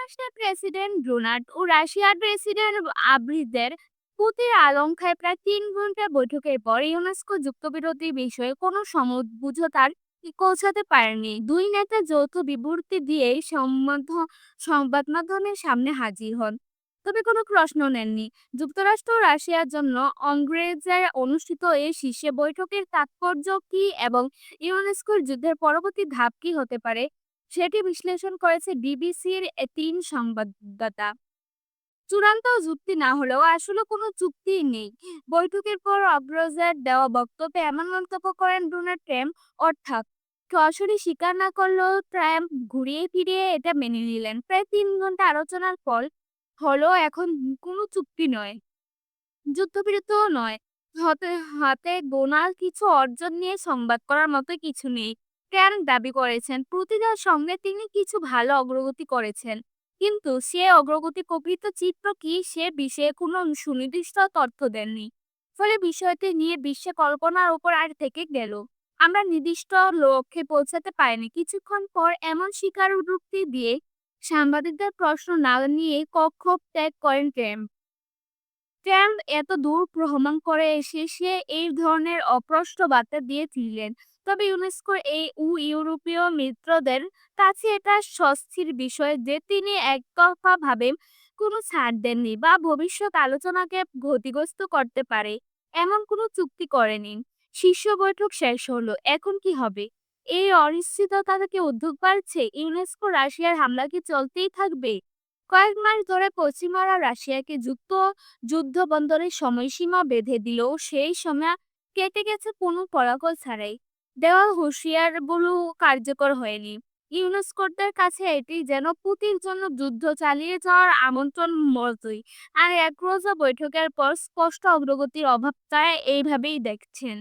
যুক্তরাষ্ট্রের president Donald ও রাশিয়ার president আব্রিদের পুতির আলঙ্কায় প্রায় 3 ঘন্টা বৈঠকের পর ইউনেস্কো যুক্তবিরোধী বিষয়ে কোনো সমঝোতার পৌঁছাতে পারেনি। দুই নেতা যৌথ বিবৃতি দিয়ে সংবাদ মাধ্যমের সামনে হাজির হন, তবে কোনো প্রশ্ন নেননি। যুক্তরাষ্ট্র ও রাশিয়ার জন্য অংগ্রেজের অনুষ্ঠিত এই শীর্ষ বৈঠকের তাৎপর্য কী এবং ইউনেস্কোর যুদ্ধের পরবর্তী ধাপ কী হতে পারে, সেটি বিশ্লেষণ করেছে বিবিসির 3 সংবাদদাতা। চূড়ান্ত যুক্তি না হলেও আসলে কোনো চুক্তিই নেই। বৈঠকের পর অগ্রজের দেওয়া বক্তব্যে এমন মন্তব্য করেন ডোনাল্ড ট্রাম্প, অর্থাৎ সরাসরি স্বীকার না করলেও ট্রাম্প ঘুরিয়ে ফিরিয়ে এটা মেনে নিলেন। প্রায় 3 ঘন্টা আলোচনার ফল হলো এখন কোনো চুক্তি নয়, যুদ্ধবিরতিও নয়। হতে হাতে গোনা কিছু অর্জন নিয়ে সংবাদ করার মতো কিছু নেই। ট্রাম্প দাবি করেছেন প্রতিটার সঙ্গে তিনি কিছু ভালো অগ্রগতি করেছেন, কিন্তু সে অগ্রগতি প্রকৃত চিত্র কি সে বিষয়ে কোনো সুনির্দিষ্ট তথ্য দেননি। ফলে বিষয়টি নিয়ে বিশ্বে কল্পনার উপর আর থেকে গেল। আমরা নির্দিষ্ট লক্ষ্যে পৌঁছাতে পারিনি। কিছুক্ষণ পর এমন স্বীকারোক্তি দিয়ে সাংবাদিকদের প্রশ্ন না নিয়ে কক্ষ ত্যাগ করেন ট্রাম্প। ট্রাম্প এত দূর ভ্রমণ করে এসে সে এই ধরনের অস্পষ্ট বার্তা দিয়েছিলেন, তবে ইউনেস্কোর ইউরোপীয় মিত্রদের কাছে এটা স্বস্তির বিষয় যে তিনি একতরফাভাবে কোনো ছাড় দেননি বা ভবিষ্যৎ আলোচনাকে ক্ষতিগ্রস্ত করতে পারে এমন কোনো চুক্তি করেনি। শীর্ষ বৈঠক শেষ হলো, এখন কি হবে? এই অনিশ্চয়তা থেকে উদ্বেগ বাড়ছে। ইউনেস্কো রাশিয়ার হামলা কি চলতেই থাকবে? কয়েক মাস ধরে পশ্চিমারা রাশিয়াকে যুদ্ধবন্দরের সময়সীমা বেঁধে দিলেও সেই সময় কেটে গেছে কোনো ফলাফল ছাড়াই। দেওয়া হুঁশিয়ারিগুলো কার্যকর হয়নি। ইউনেস্কোদের কাছে এটি যেন পুতির জন্য যুদ্ধ চালিয়ে যাওয়ার আমন্ত্রণ মতোই। আর একরোজা বৈঠকের পর স্পষ্ট অগ্রগতির অভাবটা এইভাবেই দেখছেন।